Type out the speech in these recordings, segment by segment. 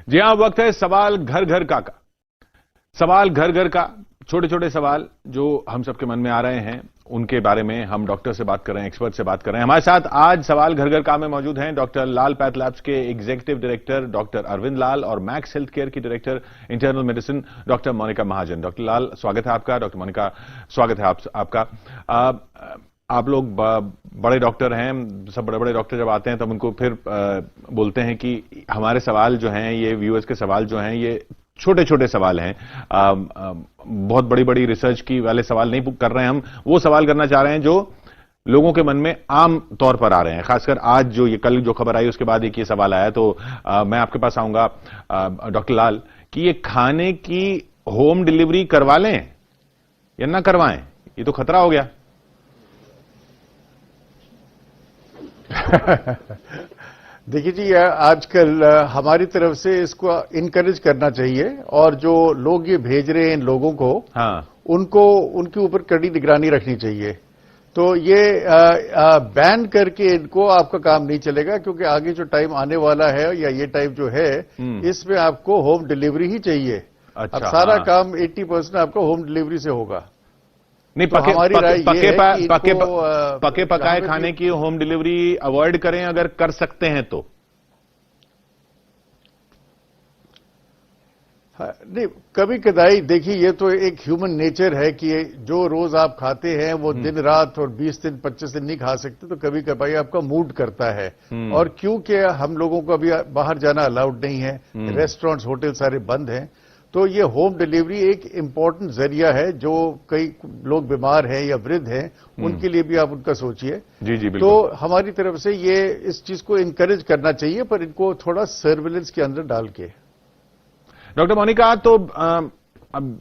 जी हाँ, वक्त है सवाल घर घर का। सवाल घर घर का, छोटे छोटे सवाल जो हम सबके मन में आ रहे हैं, उनके बारे में हम डॉक्टर से बात कर रहे हैं, एक्सपर्ट से बात कर रहे हैं। हमारे साथ आज सवाल घर घर का में मौजूद हैं डॉक्टर लाल पैथ लैब्स के executive director doctor Arvind Lal और मैक्स हेल्थ केयर की director internal medicine doctor Monika Mahajan. Doctor Lal, स्वागत है आपका। डॉक्टर मोनिका, स्वागत है आपका। आप लोग बड़े डॉक्टर हैं, सब बड़े बड़े डॉक्टर जब आते हैं तब उनको फिर बोलते हैं कि हमारे सवाल जो हैं, ये व्यूअर्स के सवाल जो हैं, ये छोटे छोटे सवाल हैं, बहुत बड़ी बड़ी रिसर्च की वाले सवाल नहीं कर रहे हैं। हम वो सवाल करना चाह रहे हैं जो लोगों के मन में आम तौर पर आ रहे हैं। खासकर आज जो ये कल जो खबर आई उसके बाद एक ये सवाल आया, तो मैं आपके पास आऊंगा डॉक्टर लाल कि ये खाने की होम डिलीवरी करवा लें या ना करवाएं, ये तो खतरा हो गया। देखिए जी, आजकल हमारी तरफ से इसको इनकरेज करना चाहिए और जो लोग ये भेज रहे हैं इन लोगों को, हाँ, उनको उनके ऊपर कड़ी निगरानी रखनी चाहिए। तो ये बैन करके इनको आपका काम नहीं चलेगा, क्योंकि आगे जो टाइम आने वाला है या ये टाइम जो है, इसमें आपको होम डिलीवरी ही चाहिए। अच्छा, अब सारा हाँ। काम 80% आपका होम डिलीवरी से होगा। नहीं, तो हमारी राय ये है कि पके पकाए खाने की होम डिलीवरी अवॉइड करें अगर कर सकते हैं तो। नहीं, कभी कदाई देखिए, ये तो एक ह्यूमन नेचर है कि जो रोज आप खाते हैं वो दिन रात और 20 दिन 25 दिन नहीं खा सकते, तो कभी कभाई आपका मूड करता है। और क्योंकि हम लोगों को अभी बाहर जाना अलाउड नहीं है, रेस्टोरेंट्स होटल सारे बंद हैं, तो ये होम डिलीवरी एक इम्पोर्टेंट जरिया है। जो कई लोग बीमार हैं या वृद्ध हैं, उनके लिए भी आप उनका सोचिए। जी जी, बिल्कुल। तो हमारी तरफ से ये इस चीज को इनकरेज करना चाहिए, पर इनको थोड़ा सर्विलेंस के अंदर डाल के। डॉक्टर मोनिका, तो अब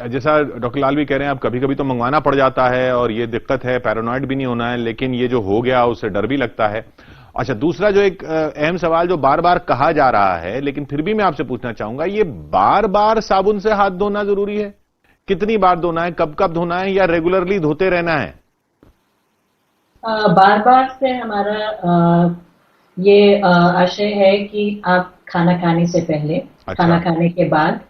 जैसा डॉक्टर लाल भी कह रहे हैं, अब कभी कभी तो मंगवाना पड़ जाता है और ये दिक्कत है, पैरानॉइड भी नहीं होना है, लेकिन ये जो हो गया उससे डर भी लगता है। अच्छा, दूसरा जो एक अहम सवाल जो बार बार कहा जा रहा है, लेकिन फिर भी मैं आपसे पूछना चाहूंगा, ये बार बार साबुन से हाथ धोना जरूरी है? कितनी बार धोना है, कब कब धोना है, या रेगुलरली धोते रहना है? बार बार से हमारा ये आशय है कि आप खाना खाने से पहले, अच्छा, खाना खाने के बाद,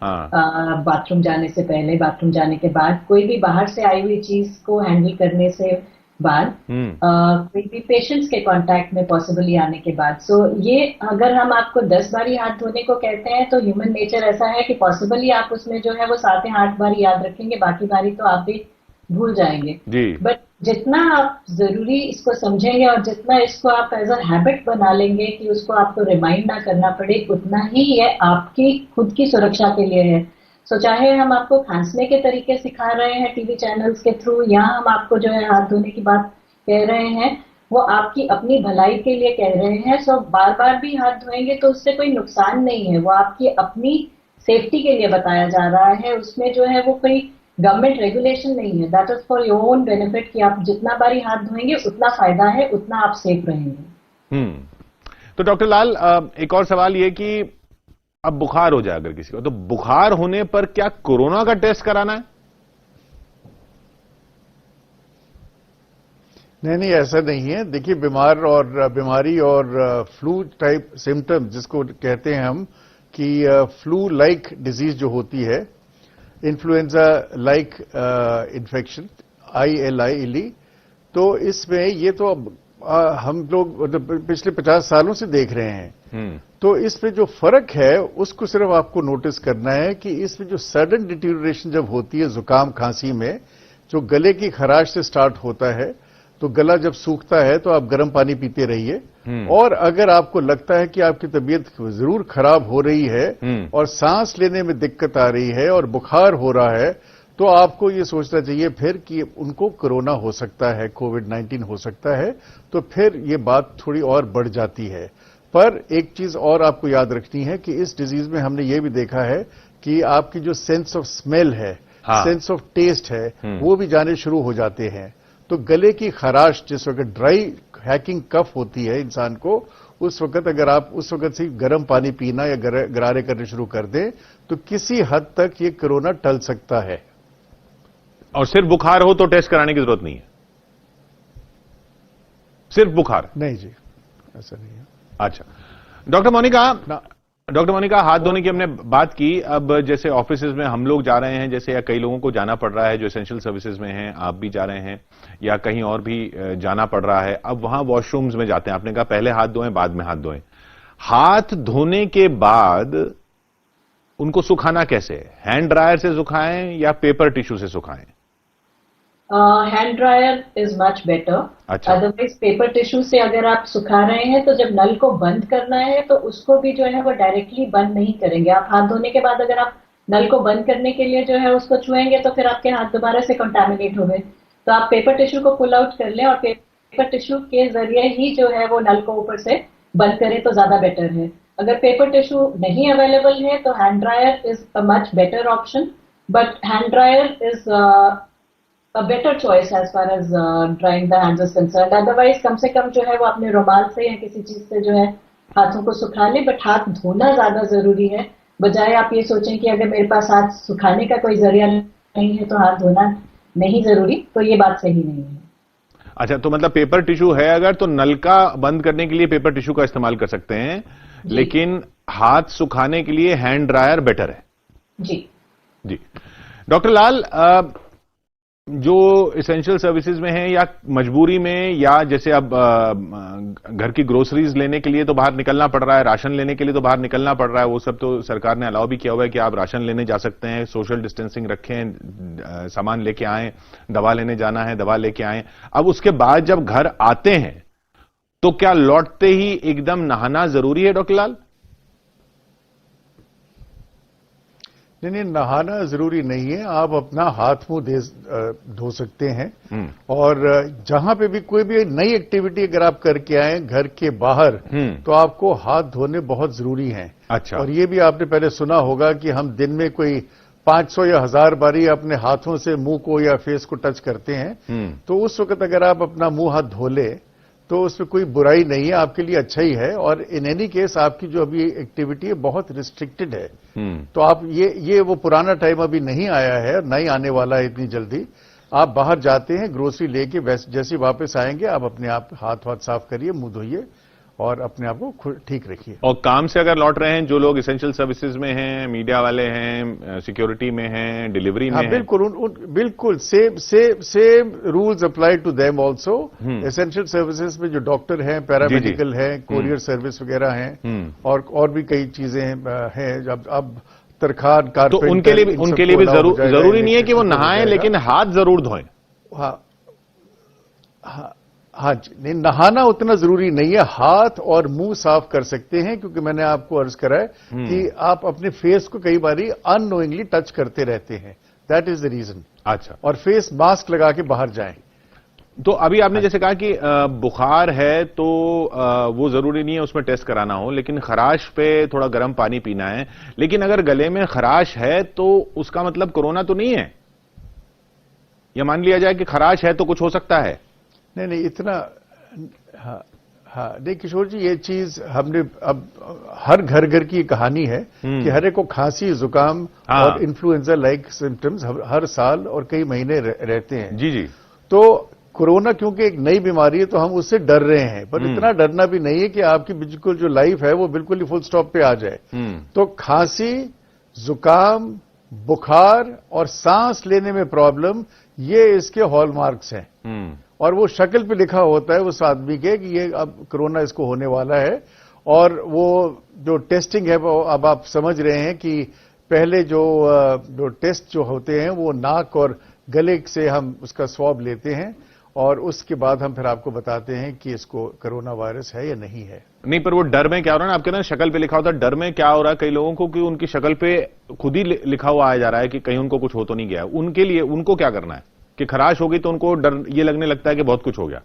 बाथरूम जाने से पहले, बाथरूम जाने के बाद, कोई भी बाहर से आई हुई चीज को हैंडल करने से बाद, कोई भी पेशेंट्स के कांटेक्ट में पॉसिबली आने के बाद। सो ये अगर हम आपको 10 बारी हाथ धोने को कहते हैं, तो ह्यूमन नेचर ऐसा है कि पॉसिबली आप उसमें जो है वो 7 या 8 बारी याद रखेंगे, बाकी बारी तो आप भी भूल जाएंगे। बट जितना आप जरूरी इसको समझेंगे और जितना इसको आप एज अ हैबिट बना लेंगे कि उसको आपको रिमाइंड ना करना पड़े, उतना ही ये आपकी खुद की सुरक्षा के लिए है। सो चाहे हम आपको खांसने के तरीके सिखा रहे हैं टीवी चैनल्स के थ्रू, या हम आपको जो है हाथ धोने की बात कह रहे हैं, वो आपकी अपनी भलाई के लिए कह रहे हैं। सो बार बार भी हाथ धोएंगे तो उससे कोई नुकसान नहीं है, वो आपकी अपनी सेफ्टी के लिए बताया जा रहा है। उसमें जो है वो कोई गवर्नमेंट रेगुलेशन नहीं है, that is for your own benefit कि आप जितना बारी हाथ धोएंगे उतना फायदा है, उतना आप सेफ रहेंगे। तो डॉक्टर लाल, एक और सवाल ये कि अब बुखार हो जाए अगर किसी को, तो बुखार होने पर क्या कोरोना का टेस्ट कराना है? नहीं, ऐसा नहीं है। देखिए, बीमारी और फ्लू टाइप सिम्टम जिसको कहते हैं हम, कि फ्लू लाइक डिजीज जो होती है, इन्फ्लुएंजा लाइक इन्फेक्शन, ILI, तो इसमें ये तो हम लोग पिछले 50 सालों से देख रहे हैं। तो इसमें जो फर्क है उसको सिर्फ आपको नोटिस करना है कि इसमें जो सडन डिटीरियोरेशन जब होती है जुकाम खांसी में, जो गले की खराश से स्टार्ट होता है, तो गला जब सूखता है तो आप गर्म पानी पीते रहिए। और अगर आपको लगता है कि आपकी तबीयत जरूर खराब हो रही है और सांस लेने में दिक्कत आ रही है और बुखार हो रहा है, तो आपको ये सोचना चाहिए फिर कि उनको कोरोना हो सकता है, कोविड-19 हो सकता है। तो फिर ये बात थोड़ी और बढ़ जाती है। पर एक चीज और आपको याद रखनी है कि इस डिजीज में हमने ये भी देखा है कि आपकी जो सेंस ऑफ स्मेल है, सेंस ऑफ टेस्ट है, वो भी जाने शुरू हो जाते हैं। तो गले की खराश, जिस वक्त ड्राई हैकिंग कफ होती है इंसान को, उस वक्त अगर आप उस वक्त से गर्म पानी pina या गरारे करने शुरू कर दें, तो किसी हद तक ये कोरोना टल सकता है। और सिर्फ बुखार हो तो टेस्ट कराने की जरूरत नहीं है? सिर्फ बुखार? नहीं जी, ऐसा नहीं है। अच्छा, डॉक्टर मोनिका, डॉक्टर मोनिका, हाथ धोने की हमने बात की। अब जैसे ऑफिस में हम लोग जा रहे हैं, जैसे या कई लोगों को जाना पड़ रहा है जो एसेंशियल सर्विसेज में हैं, आप भी जा रहे हैं या कहीं और भी जाना पड़ रहा है, अब वहां वॉशरूम्स में जाते हैं, आपने कहा पहले हाथ धोएं बाद में हाथ धोएं। हाथ धोने के बाद उनको सुखाना कैसे है? हैंड ड्रायर से सुखाएं या पेपर टिश्यू से सुखाएं? Hand dryer is much better. अच्छा। अदरवाइज पेपर टिश्यू से अगर आप सुखा रहे हैं तो जब नल को बंद करना है तो उसको भी जो है वो डायरेक्टली बंद नहीं करेंगे। आप हाथ धोने के बाद अगर आप नल को बंद करने के लिए जो है उसको छुएंगे तो फिर आपके हाथ दोबारा से कंटामिनेट हो गए। तो आप पेपर टिश्यू को पुल आउट कर लें और पेपर टिश्यू के जरिए ही जो है वो नल को ऊपर से बंद करें तो ज्यादा बेटर है। अगर पेपर टिश्यू नहीं अवेलेबल है तो hand dryer is a much better option, but hand dryer is a better choice as far as drying the hands is concerned. Otherwise कम से कम जो है वो अपने रुमाल से या किसी चीज से जो है हाथों को सुखा ले, बट हाथ धोना ज्यादा जरूरी है। बजाय आप ये सोचें कि अगर मेरे पास हाथ सुखाने का कोई जरिया नहीं है तो हाथ धोना नहीं जरूरी, तो ये बात सही नहीं है। अच्छा, तो मतलब पेपर टिश्यू है अगर तो नलका बंद करने के लिए पेपर टिश्यू का इस्तेमाल कर सकते हैं, लेकिन हाथ सुखाने के लिए हैंड ड्रायर बेटर है। जी जी। डॉक्टर लाल, जो एसेंशियल सर्विसेज में हैं या मजबूरी में, या जैसे अब घर की ग्रोसरीज लेने के लिए तो बाहर निकलना पड़ रहा है, राशन लेने के लिए तो बाहर निकलना पड़ रहा है, वो सब तो सरकार ने अलाउ भी किया हुआ है कि आप राशन लेने जा सकते हैं, सोशल डिस्टेंसिंग रखें, सामान लेके आएं, दवा लेने जाना है दवा लेके आएं। अब उसके बाद जब घर आते हैं तो क्या लौटते ही एकदम नहाना जरूरी है डॉक्टर लाल? नहीं, नहाना जरूरी नहीं है। आप अपना हाथ मुंह धो सकते हैं। और जहां पे भी कोई भी नई एक्टिविटी अगर आप करके आए घर के बाहर, तो आपको हाथ धोने बहुत जरूरी हैं। अच्छा। और ये भी आपने पहले सुना होगा कि हम दिन में कोई 500 या 1000 बारी अपने हाथों से मुंह को या फेस को टच करते हैं। तो उस वक्त अगर आप अपना मुंह हाथ धो ले तो उसमें कोई बुराई नहीं है, आपके लिए अच्छा ही है। और इन एनी केस आपकी जो अभी एक्टिविटी है बहुत रिस्ट्रिक्टेड है। तो आप ये वो पुराना टाइम अभी नहीं आया है, नहीं आने वाला है इतनी जल्दी। आप बाहर जाते हैं ग्रोसरी लेके, जैसे वापस आएंगे आप अपने आप हाथ साफ करिए, मुंह धोइए और अपने आप को ठीक रखिए। और काम से अगर लौट रहे हैं जो लोग एसेंशियल सर्विसेज में हैं, मीडिया वाले हैं, सिक्योरिटी में हैं, डिलीवरी में हैं, बिल्कुल same rules apply to them also. Essential services में जो डॉक्टर हैं, पैरामेडिकल हैं, कोरियर सर्विस वगैरह हैं, और भी कई चीजें हैं। अब तरखान, कारपेंटर, तो उनके लिए भी जरूरी नहीं है कि वो नहाएं, लेकिन हाथ जरूर धोएं। हाँ जी, नहीं, नहाना उतना जरूरी नहीं है। हाथ और मुंह साफ कर सकते हैं, क्योंकि मैंने आपको अर्ज करा है कि आप अपने फेस को कई बारी अननोइंगली टच करते रहते हैं। That is the reason. अच्छा। और फेस मास्क लगा के बाहर जाएं। तो अभी आपने जैसे कहा कि बुखार है तो वो जरूरी नहीं है उसमें टेस्ट कराना हो, लेकिन खराश पे थोड़ा गर्म पानी पीना है। लेकिन अगर गले में खराश है तो उसका मतलब कोरोना तो नहीं है? या मान लिया जाए कि खराश है तो कुछ हो सकता है? नहीं, इतना हाँ, नहीं किशोर जी, ये चीज हमने अब हर घर की कहानी है कि हर एक को खांसी, जुकाम और इन्फ्लुएंजा लाइक सिम्टम्स हर साल और कई महीने रहते हैं। जी जी। तो कोरोना क्योंकि एक नई बीमारी है तो हम उससे डर रहे हैं, पर इतना डरना भी नहीं है कि आपकी बिल्कुल जो लाइफ है वो बिल्कुल ही फुल स्टॉप पे आ जाए। तो खांसी, जुकाम, बुखार और सांस लेने में प्रॉब्लम, ये इसके हॉलमार्क्स हैं। और वो शक्ल पे लिखा होता है उस आदमी के कि ये अब कोरोना इसको होने वाला है। और वो जो टेस्टिंग है वो अब आप समझ रहे हैं कि पहले जो टेस्ट जो होते हैं वो नाक और गले से हम उसका स्वैब लेते हैं और उसके बाद हम फिर आपको बताते हैं कि इसको कोरोना वायरस है या नहीं है। नहीं, पर वो डर में क्या हो रहा है ना, आपके ना शक्ल पे लिखा होता है, डर में क्या हो रहा है कई लोगों को कि उनकी शक्ल पे खुद ही लिखा हुआ आ जा रहा है कि कहीं उनको कुछ हो तो नहीं गया। उनके लिए उनको क्या करना है कि खराश होगी तो उनको डर ये लगने लगता है कि बहुत कुछ हो गया।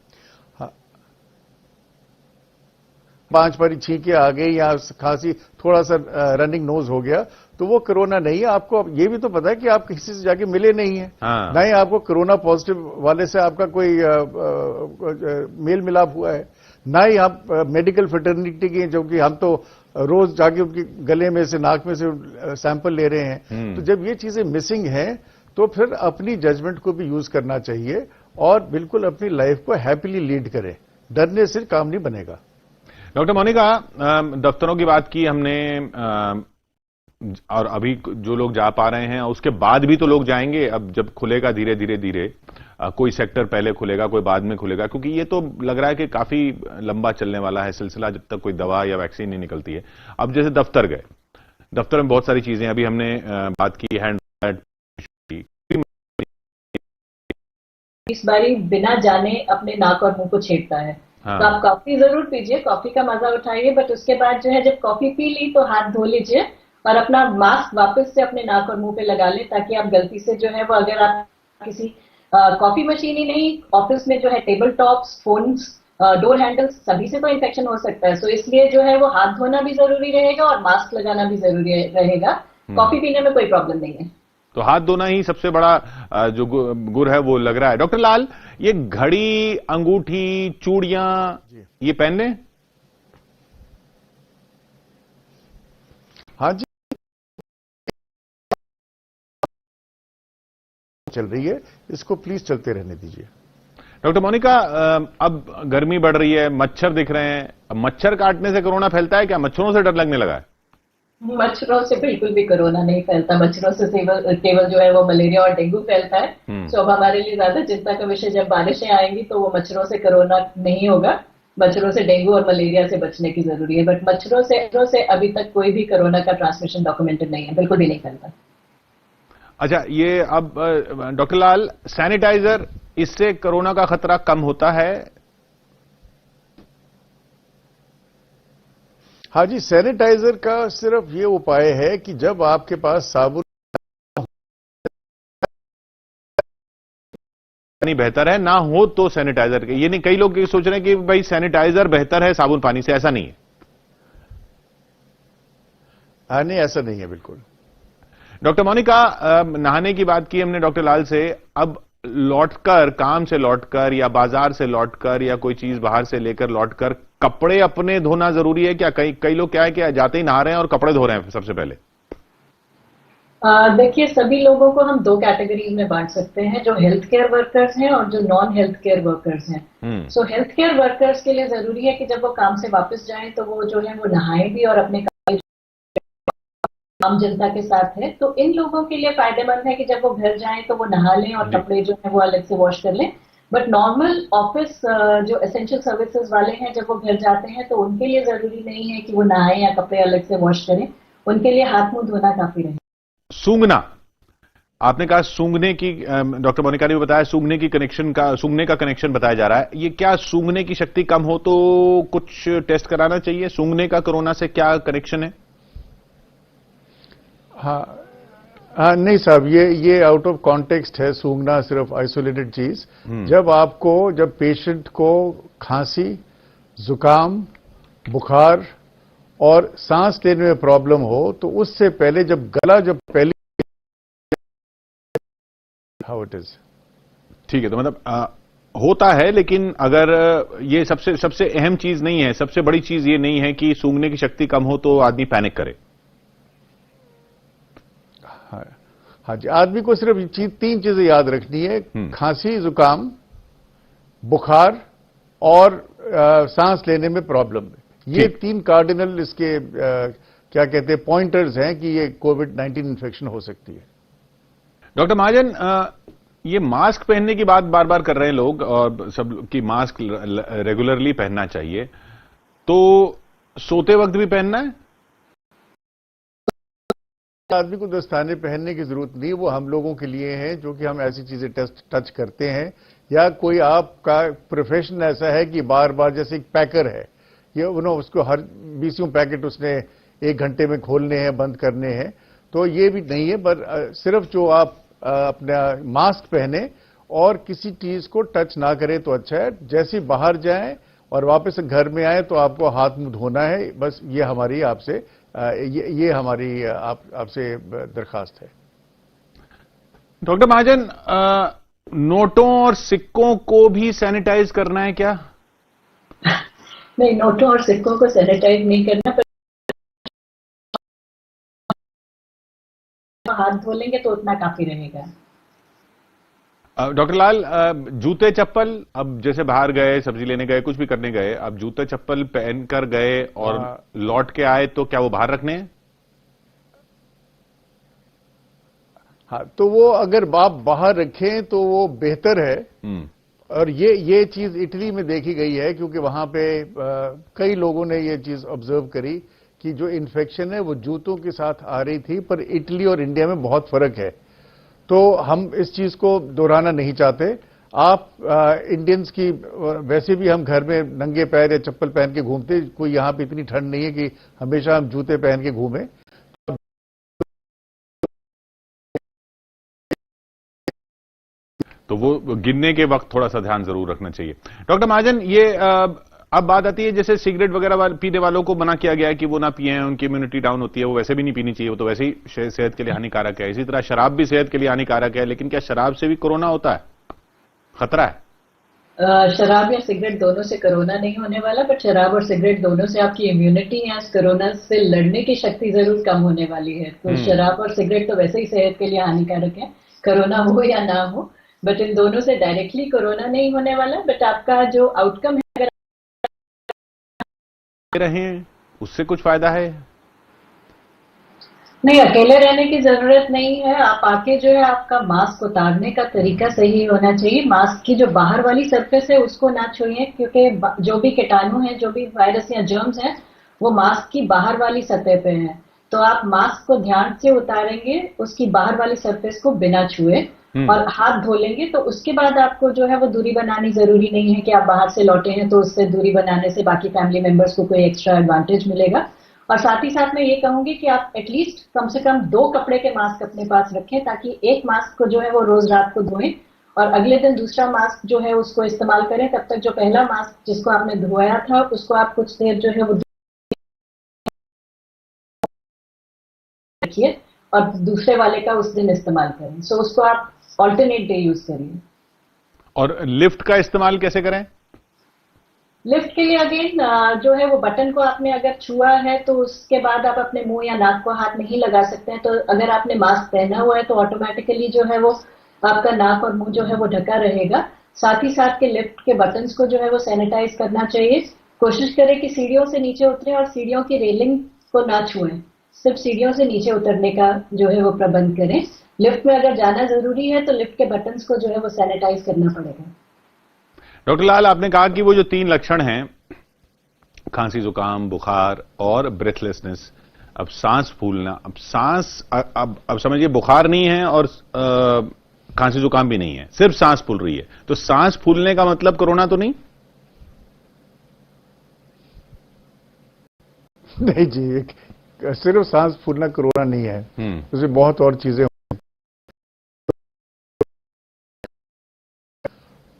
हाँ, 5 बारी छींके आ गई या खांसी, थोड़ा सा रनिंग नोज हो गया तो वो कोरोना नहीं है। आपको ये भी तो पता है कि आप किसी से जाके मिले नहीं है। हाँ। ना ही आपको कोरोना पॉजिटिव वाले से आपका कोई मेल मिलाप हुआ है, ना ही आप मेडिकल फ्रेटर्निटी की, जो कि हम तो रोज जाके उनके गले में से, नाक में से सैंपल ले रहे हैं। तो जब ये चीजें मिसिंग हैं तो फिर अपनी जजमेंट को भी यूज करना चाहिए और बिल्कुल अपनी लाइफ को हैप्पीली लीड करें। डरने से काम नहीं बनेगा। डॉक्टर मोनिका, दफ्तरों की बात की हमने, और अभी जो लोग जा पा रहे हैं उसके बाद भी तो लोग जाएंगे। अब जब खुलेगा धीरे धीरे धीरे, कोई सेक्टर पहले खुलेगा कोई बाद में खुलेगा, क्योंकि ये तो लग रहा है कि काफी लंबा चलने वाला है सिलसिला जब तक कोई दवा या वैक्सीन नहीं निकलती है। अब जैसे दफ्तर गए, दफ्तर में बहुत सारी चीजें, अभी हमने बात की हैंड, इस बारी बिना जाने अपने नाक और मुंह को छेड़ता है। हाँ। तो आप कॉफी जरूर पीजिए, कॉफी का मजा उठाइए, बट उसके बाद जो है जब कॉफी पी ली तो हाथ धो लीजिए और अपना मास्क वापस से अपने नाक और मुंह पे लगा लें, ताकि आप गलती से जो है वो, अगर आप किसी कॉफी मशीन ही नहीं, ऑफिस में जो है table tops, phones, door handles, सभी से तो इन्फेक्शन हो सकता है। सो इसलिए जो है वो हाथ धोना भी जरूरी रहेगा और मास्क लगाना भी जरूरी रहेगा। कॉफी पीने में कोई प्रॉब्लम नहीं है। तो हाथ धोना ही सबसे बड़ा जो गुर है वो लग रहा है। डॉक्टर लाल, ये घड़ी, अंगूठी, चूड़ियां ये पहनने? हाँ जी, चल रही है, इसको प्लीज चलते रहने दीजिए। डॉक्टर मोनिका, अब गर्मी बढ़ रही है, मच्छर दिख रहे हैं, अब मच्छर काटने से कोरोना फैलता है क्या? मच्छरों से डर लगने लगा है? मच्छरों से बिल्कुल भी कोरोना नहीं फैलता। मच्छरों से केवल जो है वो मलेरिया और डेंगू फैलता है। तो अब हमारे लिए ज्यादा चिंता का विषय, जब बारिशें आएंगी तो वो मच्छरों से कोरोना नहीं होगा। मच्छरों से डेंगू और मलेरिया से बचने की जरूरी है, बट मच्छरों से अभी तक कोई भी कोरोना का ट्रांसमिशन डॉक्यूमेंटेड नहीं है, बिल्कुल भी नहीं फैलता। अच्छा, ये अब डॉक्टर लाल, सैनिटाइजर, इससे कोरोना का खतरा कम होता है? हाँ जी, सैनिटाइजर का सिर्फ ये उपाय है कि जब आपके पास साबुन नहीं बेहतर है, ना हो तो सैनिटाइजर के। ये नहीं, कई लोग ये सोच रहे हैं कि भाई सैनिटाइजर बेहतर है साबुन पानी से, ऐसा नहीं है। हाँ नहीं, ऐसा नहीं है बिल्कुल। डॉक्टर मोनिका, नहाने की बात की हमने डॉक्टर लाल से। अब लौटकर, काम से लौटकर या बाजार से लौटकर या कोई चीज बाहर से लेकर लौटकर कपड़े अपने धोना जरूरी है क्या? कई लोग क्या है कि जाते ही नहा रहे हैं और कपड़े धो रहे हैं सबसे पहले। देखिए, सभी लोगों को हम दो कैटेगरीज में बांट सकते हैं, जो हेल्थ केयर वर्कर्स हैं और जो नॉन हेल्थ केयर वर्कर्स हैं। सो हेल्थ केयर वर्कर्स के लिए जरूरी है कि जब वो काम से वापस जाएं तो वो जो है वो नहाएं भी और अपने आम जनता के साथ है। तो इन लोगों के लिए फायदेमंद है कि जब वो घर जाएं तो वो नहा लें और कपड़े जो है वो अलग से वॉश कर लें। बट नॉर्मल ऑफिस जो एसेंशियल सर्विसेज वाले हैं, जब वो घर जाते हैं तो उनके लिए जरूरी नहीं है कि वो नहाएं या कपड़े अलग से वॉश करें। उनके लिए हाथ मुंह धोना काफी रहे। सूंघना, आपने कहा सूंघने की, डॉक्टर मोनिका ने भी बताया सूंघने का कनेक्शन बताया जा रहा है। ये क्या सूंघने की शक्ति कम हो तो कुछ टेस्ट कराना चाहिए? सूंघने का कोरोना से क्या कनेक्शन है? हाँ नहीं साहब, ये आउट ऑफ कॉन्टेक्स्ट है। सूंघना सिर्फ आइसोलेटेड चीज। जब पेशेंट को खांसी, जुकाम, बुखार और सांस लेने में प्रॉब्लम हो तो उससे पहले जब पहली हाउ इट इज, ठीक है। तो मतलब होता है, लेकिन अगर ये सबसे अहम चीज नहीं है, सबसे बड़ी चीज ये नहीं है कि सूंघने की शक्ति कम हो तो आदमी पैनिक करे। हाँ जी, आदमी को सिर्फ तीन चीजें याद रखनी है: खांसी, जुकाम, बुखार और सांस लेने में प्रॉब्लम। ये तीन कार्डिनल इसके क्या कहते हैं, पॉइंटर्स हैं कि ये कोविड-19 इन्फेक्शन हो सकती है। डॉक्टर महाजन, ये मास्क पहनने की बात बार बार कर रहे हैं लोग, और सब की मास्क रेगुलरली पहनना चाहिए, तो सोते वक्त भी पहनना है? आदमी को दस्ताने पहनने की जरूरत नहीं, वो हम लोगों के लिए है जो कि हम ऐसी चीजें टच करते हैं, या कोई आपका प्रोफेशन ऐसा है कि बार बार, जैसे एक पैकर है, ये उसको हर 20 पैकेट उसने 1 घंटे में खोलने हैं, बंद करने हैं, तो ये भी नहीं है। पर सिर्फ जो आप अपना मास्क पहने और किसी चीज को टच ना करें तो अच्छा है। जैसे बाहर जाएं और वापस घर में आए तो आपको हाथ मुंह धोना है, बस ये हमारी आपसे ये हमारी आपसे दरखास्त है। डॉक्टर महाजन, नोटों और सिक्कों को भी सैनिटाइज करना है क्या? नहीं, नोटों और सिक्कों को सैनिटाइज नहीं करना, पर हाथ धो लेंगे तो उतना काफी रहेगा। डॉक्टर लाल, जूते चप्पल, अब जैसे बाहर गए, सब्जी लेने गए, कुछ भी करने गए, अब जूते चप्पल पहनकर गए और लौट के आए तो क्या वो बाहर रखने हैं? हाँ, तो वो अगर आप बाहर रखें तो वो बेहतर है। और ये चीज इटली में देखी गई है, क्योंकि वहां पे कई लोगों ने ये चीज ऑब्जर्व करी कि जो इन्फेक्शन है वो जूतों के साथ आ रही थी, पर इटली और इंडिया में बहुत फर्क है। तो हम इस चीज को दोहराना नहीं चाहते। आप इंडियंस की वैसे भी हम घर में नंगे पैर या चप्पल पहन के घूमते, कोई यहां पे इतनी ठंड नहीं है कि हमेशा हम जूते पहन के घूमें। तो वो गिनने के वक्त थोड़ा सा ध्यान जरूर रखना चाहिए। डॉक्टर महाजन, ये अब बात आती है जैसे सिगरेट वगैरह पीने वालों को मना किया गया है कि वो ना पिए, उनकी इम्यूनिटी डाउन होती है, वो वैसे भी नहीं पीनी चाहिए, वो तो वैसे ही सेहत के लिए हानिकारक है। इसी तरह शराब भी सेहत के लिए हानिकारक है, लेकिन क्या शराब से भी कोरोना होता है, खतरा है? शराब या सिगरेट दोनों से कोरोना नहीं होने वाला, बट शराब और सिगरेट दोनों से आपकी इम्यूनिटी या कोरोना से लड़ने की शक्ति जरूर कम होने वाली है। तो शराब और सिगरेट तो वैसे ही सेहत के लिए हानिकारक है, कोरोना हो या ना हो, बट इन दोनों से डायरेक्टली कोरोना नहीं होने वाला। बट आपका जो आउटकम है, अगर रहे उससे कुछ फायदा है? नहीं, अकेले रहने की जरूरत नहीं है। आप आके जो है आपका मास्क उतारने का तरीका सही होना चाहिए। मास्क की जो बाहर वाली सरफेस है उसको ना छुइए, क्योंकि जो भी कीटाणु है, जो भी वायरस या जर्म्स हैं, वो मास्क की बाहर वाली सतह पे है। तो आप मास्क को ध्यान से उतारेंगे, उसकी बाहर वाली सरफेस को बिना छुए, और हाथ धो लेंगे। तो उसके बाद आपको जो है वो दूरी बनानी जरूरी नहीं है कि आप बाहर से लौटे हैं तो उससे दूरी बनाने से बाकी फैमिली मेंबर्स को कोई एक्स्ट्रा एडवांटेज मिलेगा। और साथ ही साथ मैं ये कहूंगी कि आप एटलीस्ट कम से कम 2 कपड़े के मास्क अपने पास रखें, ताकि एक मास्क को जो है वो रोज रात को धोएं और अगले दिन दूसरा मास्क जो है उसको इस्तेमाल करें। तब तक जो पहला मास्क जिसको आपने धोया था उसको आप कुछ देर जो है वो रखिए और दूसरे वाले का उस दिन इस्तेमाल करें। सो उसको आप ऑल्टरनेट डे यूज करिए। और लिफ्ट का इस्तेमाल कैसे करें? लिफ्ट के लिए अगेन जो है वो बटन को आपने अगर छुआ है तो उसके बाद आप अपने मुंह या नाक को हाथ नहीं लगा सकते हैं। तो अगर आपने मास्क पहना हुआ है तो ऑटोमेटिकली जो है वो आपका नाक और मुंह जो है वो ढका रहेगा। साथ ही साथ के लिफ्ट के बटन्स को जो है वो सैनिटाइज करना चाहिए। कोशिश करें कि सीढ़ियों से नीचे उतरें और सीढ़ियों की रेलिंग को ना छुएं, सिर्फ सीढ़ियों से नीचे उतरने का जो है वो प्रबंध करें। लिफ्ट में अगर जाना जरूरी है तो लिफ्ट के बटन्स को जो है वो सैनिटाइज करना पड़ेगा। डॉक्टर लाल, आपने कहा कि वो जो 3 लक्षण हैं, खांसी, जुकाम, बुखार और ब्रेथलेसनेस, अब सांस फूलना, अब सांस अब समझिए बुखार नहीं है और खांसी जुकाम भी नहीं है, सिर्फ सांस फूल रही है, तो सांस फूलने का मतलब कोरोना तो नहीं? नहीं जी, सिर्फ सांस फूलना कोरोना नहीं है, उसमें बहुत और चीजें।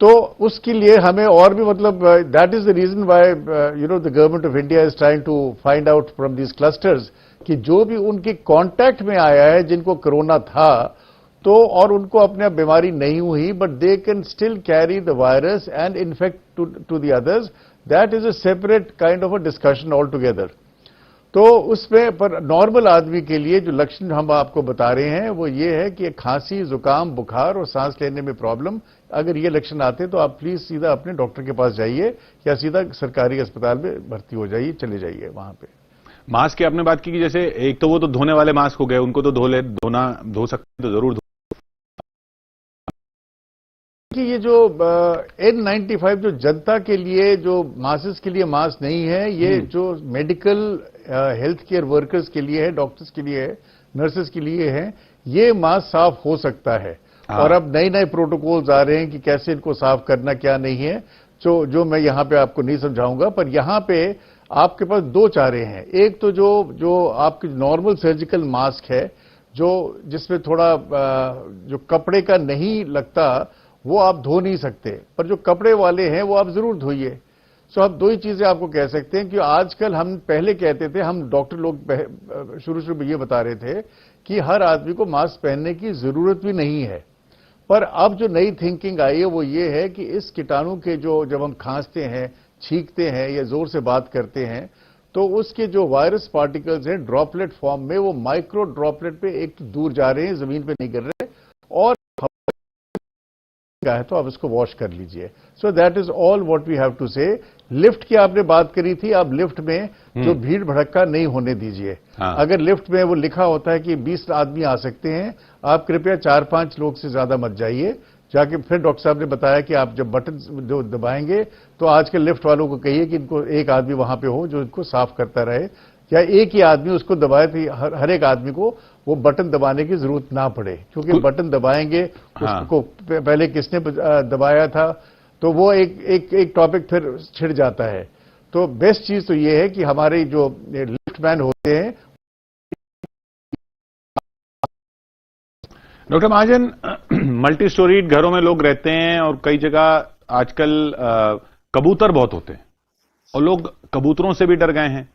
तो उसके लिए हमें और भी मतलब that is the reason why the government of India is trying to find out from these clusters कि जो भी उनके कांटेक्ट में आया है जिनको कोरोना था, तो और उनको अपने बीमारी नहीं हुई, but they can still carry the virus and infect to the others, that is a separate kind of a discussion all together. तो उसमें पर नॉर्मल आदमी के लिए जो लक्षण हम आपको बता रहे हैं वो ये है कि खांसी, जुकाम, बुखार और सांस लेने में प्रॉब्लम, अगर ये लक्षण आते हैं तो आप प्लीज सीधा अपने डॉक्टर के पास जाइए या सीधा सरकारी अस्पताल में भर्ती हो जाइए, चले जाइए वहां पे। मास्क की आपने बात की कि जैसे एक तो वो तो धोने वाले मास्क हो गए, उनको तो धो सकते तो जरूर कि ये जो N95 जो जनता के लिए, जो मासेस के लिए मास्क नहीं है, ये जो मेडिकल हेल्थ केयर वर्कर्स के लिए है, डॉक्टर्स के लिए है, नर्सेस के लिए है, ये मास्क साफ हो सकता है। और अब नए नए प्रोटोकॉल्स आ रहे हैं कि कैसे इनको साफ करना, क्या नहीं है, जो मैं यहां पे आपको नहीं समझाऊंगा। पर यहां पे आपके पास 2 चारे हैं। एक तो जो आपकी नॉर्मल सर्जिकल मास्क है, जो जिसमें थोड़ा जो कपड़े का नहीं लगता, वो आप धो नहीं सकते, पर जो कपड़े वाले हैं वो आप जरूर धोइए। सो हम 2 ही चीजें आपको कह सकते हैं कि आजकल हम पहले कहते थे, हम डॉक्टर लोग शुरू में ये बता रहे थे कि हर आदमी को मास्क पहनने की जरूरत भी नहीं है। पर अब जो नई थिंकिंग आई है वो ये है कि इस कीटाणु के जो जब हम खांसते हैं, छींकते हैं या जोर से बात करते हैं, तो उसके जो वायरस पार्टिकल्स हैं ड्रॉपलेट फॉर्म में, वो माइक्रो ड्रॉपलेट पे एक तो दूर जा रहे हैं, जमीन पे नहीं गिर रहे, और है तो आप इसको वॉश कर लीजिए। So that is all what we have to say. Lift की आपने बात करी थी, आप लिफ्ट में जो भीड़ भड़क्का नहीं होने दीजिए। हाँ। अगर लिफ्ट में वो लिखा होता है कि 20 आदमी आ सकते हैं, आप कृपया 4-5 लोग से ज्यादा मत जाइए। जाके फिर डॉक्टर साहब ने बताया कि आप जब बटन जो दबाएंगे तो आज के लिफ्ट वालों को कहिए कि इनको एक आदमी वहां पे हो जो इनको साफ करता रहे, या एक ही आदमी उसको दबाए तो हर एक आदमी को वो बटन दबाने की जरूरत ना पड़े, क्योंकि बटन दबाएंगे। हाँ। उसको पहले किसने दबाया था तो वो एक टॉपिक फिर छिड़ जाता है। तो बेस्ट चीज तो ये है कि हमारे जो लिफ्ट मैन होते हैं। डॉक्टर महाजन, मल्टी स्टोरीड घरों में लोग रहते हैं और कई जगह आजकल कबूतर बहुत होते हैं और लोग कबूतरों से भी डर गए हैं।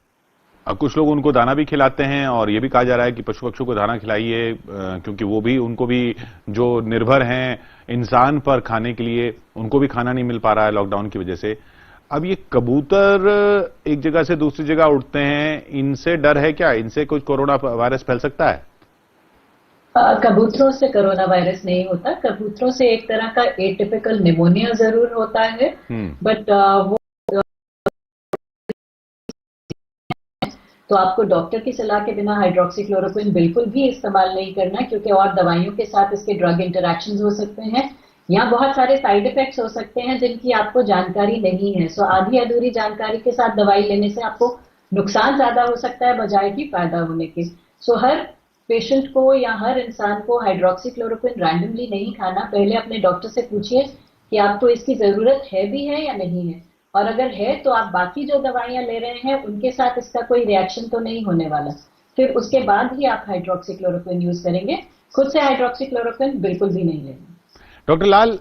कुछ लोग उनको दाना भी खिलाते हैं और ये भी कहा जा रहा है कि पशु पक्षियों को दाना खिलाइए, क्योंकि वो भी उनको भी जो निर्भर हैं इंसान पर खाने के लिए, उनको भी खाना नहीं मिल पा रहा है लॉकडाउन की वजह से। अब ये कबूतर एक जगह से दूसरी जगह उड़ते हैं, इनसे डर है क्या? इनसे कुछ कोरोना वायरस फैल सकता है? कबूतरों से कोरोना वायरस नहीं होता। कबूतरों से एक तरह का एटिपिकल निमोनिया जरूर होता है, बट वो तो आपको डॉक्टर की सलाह के बिना हाइड्रोक्सीक्लोरोक्विन बिल्कुल भी इस्तेमाल नहीं करना, क्योंकि और दवाइयों के साथ इसके ड्रग इंटरैक्शंस हो सकते हैं। यहाँ बहुत सारे साइड इफेक्ट्स हो सकते हैं जिनकी आपको जानकारी नहीं है। सो आधी अधूरी जानकारी के साथ दवाई लेने से आपको नुकसान ज्यादा हो सकता है बजाय कि फायदा होने के। सो हर पेशेंट को या हर इंसान को हाइड्रोक्सीक्लोरोक्विन रैंडमली नहीं खाना। पहले अपने डॉक्टर से पूछिए कि आपको इसकी जरूरत है भी है या नहीं है, और अगर है तो आप बाकी जो दवाइयां ले रहे हैं उनके साथ इसका कोई रिएक्शन तो नहीं होने वाला। फिर उसके बाद ही आप हाइड्रोक्सीक्लोरोक्विन यूज करेंगे। खुद से हाइड्रोक्सीक्लोरोक्विन बिल्कुल भी नहीं लेना। डॉक्टर लाल,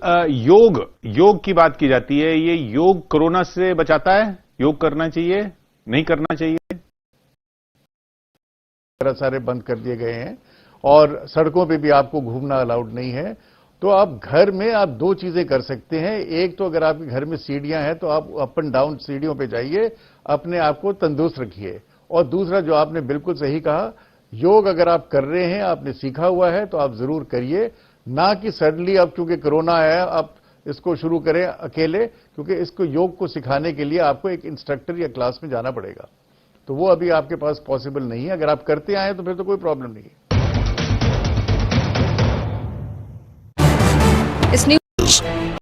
योग की बात की जाती है, ये योग कोरोना से बचाता है? योग करना चाहिए, नहीं करना चाहिए? सारे बंद कर दिए गए हैं और सड़कों पे भी आपको घूमना अलाउड नहीं है। तो आप घर में आप 2 चीजें कर सकते हैं। एक तो अगर आपके घर में सीढ़ियां हैं तो आप अप एंड डाउन सीढ़ियों पे जाइए, अपने आप को तंदुरुस्त रखिए। और दूसरा जो आपने बिल्कुल सही कहा, योग अगर आप कर रहे हैं, आपने सीखा हुआ है तो आप जरूर करिए, ना कि सडनली अब चूंकि कोरोना है आप इसको शुरू करें अकेले, क्योंकि इसको योग को सिखाने के लिए आपको एक इंस्ट्रक्टर या क्लास में जाना पड़ेगा। तो वो अभी आपके पास पॉसिबल नहीं है। अगर आप करते आए तो फिर तो कोई प्रॉब्लम नहीं है। इस